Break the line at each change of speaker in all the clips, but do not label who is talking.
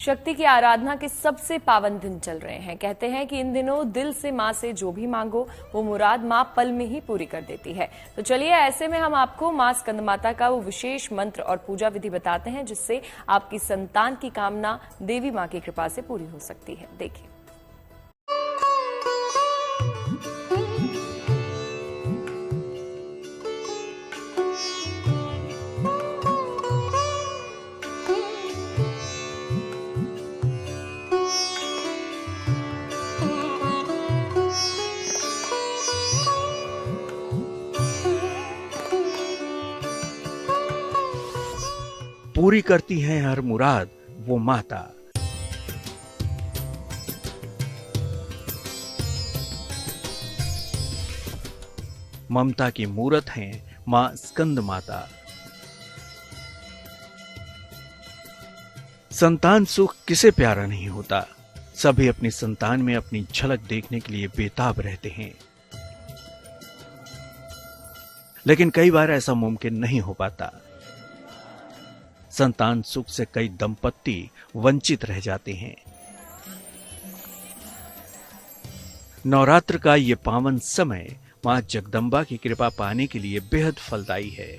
शक्ति की आराधना के सबसे पावन दिन चल रहे हैं। कहते हैं कि इन दिनों दिल से मां से जो भी मांगो वो मुराद मां पल में ही पूरी कर देती है। तो चलिए ऐसे में हम आपको मां स्कंदमाता का वो विशेष मंत्र और पूजा विधि बताते हैं जिससे आपकी संतान की कामना देवी मां की कृपा से पूरी हो सकती है। देखिए।
पूरी करती हैं हर मुराद वो माता। ममता की मूरत हैं मां स्कंद माता। संतान सुख किसे प्यारा नहीं होता। सभी अपनी संतान में अपनी झलक देखने के लिए बेताब रहते हैं, लेकिन कई बार ऐसा मुमकिन नहीं हो पाता। संतान सुख से कई दंपत्ति वंचित रह जाते हैं। नवरात्र का ये पावन समय मां जगदंबा की कृपा पाने के लिए बेहद फलदायी है।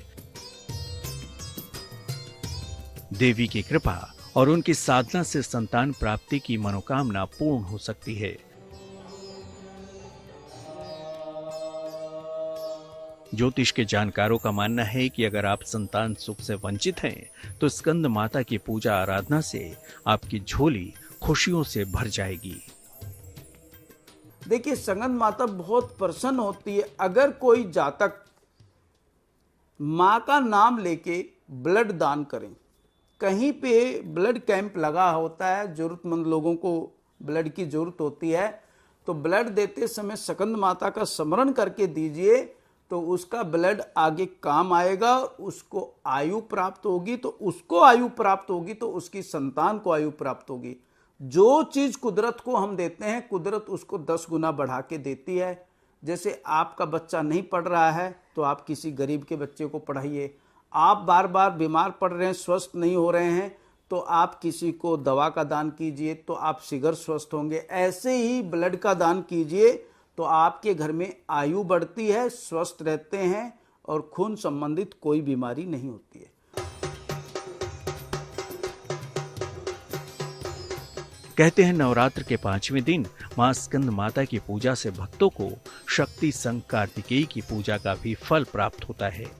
देवी की कृपा और उनकी साधना से संतान प्राप्ति की मनोकामना पूर्ण हो सकती है। ज्योतिष के जानकारों का मानना है कि अगर आप संतान सुख से वंचित हैं तो स्कंद माता की पूजा आराधना से आपकी झोली खुशियों से भर जाएगी।
देखिए, स्कंद माता बहुत प्रसन्न होती है अगर कोई जातक माँ का नाम लेके ब्लड दान करें। कहीं पे ब्लड कैंप लगा होता है, जरूरतमंद लोगों को ब्लड की जरूरत होती है, तो ब्लड देते समय स्कंद माता का स्मरण करके दीजिए तो उसका ब्लड आगे काम आएगा। उसको आयु प्राप्त होगी तो उसको आयु प्राप्त होगी तो उसकी संतान को आयु प्राप्त होगी। जो चीज कुदरत को हम देते हैं, कुदरत उसको 10 गुना बढ़ा के देती है। जैसे आपका बच्चा नहीं पढ़ रहा है तो आप किसी गरीब के बच्चे को पढ़ाइए। आप बार बार बीमार पड़ रहे हैं, स्वस्थ नहीं हो रहे हैं, तो आप किसी को दवा का दान कीजिए तो आप शीघ्र स्वस्थ होंगे। ऐसे ही ब्लड का दान कीजिए तो आपके घर में आयु बढ़ती है, स्वस्थ रहते हैं और खून संबंधित कोई बीमारी नहीं होती है।
कहते हैं नवरात्र के 5वें दिन मां स्कंद माता की पूजा से भक्तों को शक्ति संग कार्तिकेय की पूजा का भी फल प्राप्त होता है।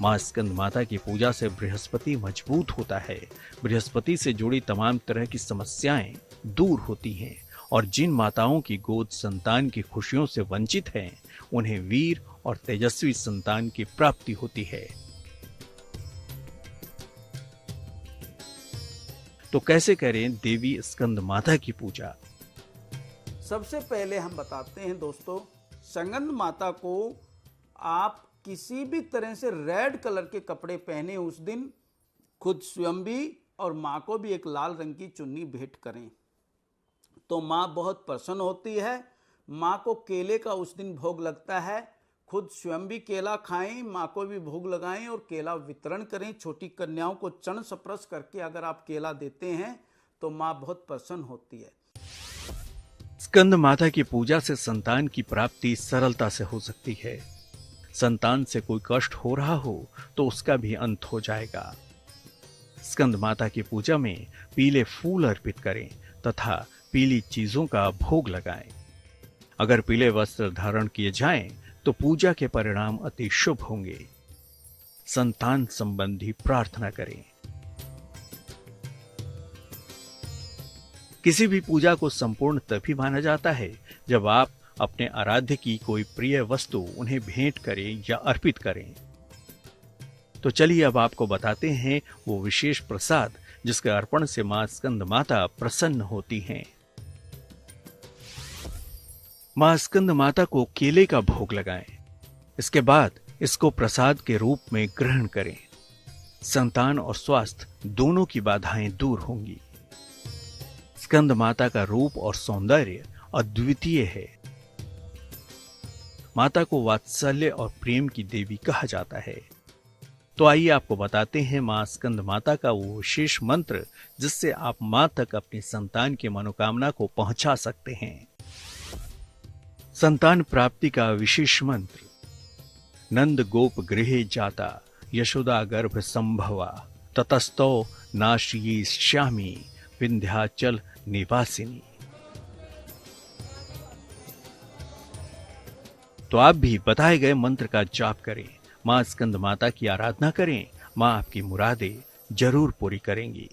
मां स्कंद माता की पूजा से बृहस्पति मजबूत होता है। बृहस्पति से जुड़ी तमाम तरह की समस्याएं दूर होती हैं और जिन माताओं की गोद संतान की खुशियों से वंचित हैं, उन्हें वीर और तेजस्वी संतान की प्राप्ति होती है। तो कैसे करें देवी स्कंद माता की पूजा?
सबसे पहले हम बताते हैं दोस्तों, स्कंद माता को आप किसी भी तरह से रेड कलर के कपड़े पहने उस दिन खुद स्वयं भी और माँ को भी एक लाल रंग की चुन्नी भेंट करें तो माँ बहुत प्रसन्न होती है। माँ को केले का उस दिन भोग लगता है। खुद स्वयं भी केला खाएं, माँ को भी भोग लगाएं और केला वितरण करें। छोटी कन्याओं को चरण स्पर्श करके अगर आप केला देते हैं तो माँ बहुत प्रसन्न होती है।
स्कंद माता की पूजा से संतान की प्राप्ति सरलता से हो सकती है। संतान से कोई कष्ट हो रहा हो तो उसका भी अंत हो जाएगा। स्कंद माता की पूजा में पीले फूल अर्पित करें तथा पीली चीजों का भोग लगाएं। अगर पीले वस्त्र धारण किए जाएं तो पूजा के परिणाम अति शुभ होंगे। संतान संबंधी प्रार्थना करें। किसी भी पूजा को संपूर्ण तभी माना जाता है जब आप अपने आराध्य की कोई प्रिय वस्तु उन्हें भेंट करें या अर्पित करें। तो चलिए अब आपको बताते हैं वो विशेष प्रसाद जिसके अर्पण से मां स्कंद माता प्रसन्न होती हैं। मां स्कंद माता को केले का भोग लगाएं। इसके बाद इसको प्रसाद के रूप में ग्रहण करें। संतान और स्वास्थ्य दोनों की बाधाएं दूर होंगी। स्कंद माता का रूप और सौंदर्य अद्वितीय है। माता को वात्सल्य और प्रेम की देवी कहा जाता है। तो आइए आपको बताते हैं मां स्कंद माता का वो विशेष मंत्र जिससे आप मां तक अपनी संतान की मनोकामना को पहुंचा सकते हैं। संतान प्राप्ति का विशेष मंत्र। नंद गोप गृहे जाता यशोदा गर्भ संभवा ततस्तो नाश्यी श्यामी विंध्याचल निवासिनी। तो आप भी बताए गए मंत्र का जाप करें, मां स्कंद माता की आराधना करें, मां आपकी मुरादें जरूर पूरी करेंगी।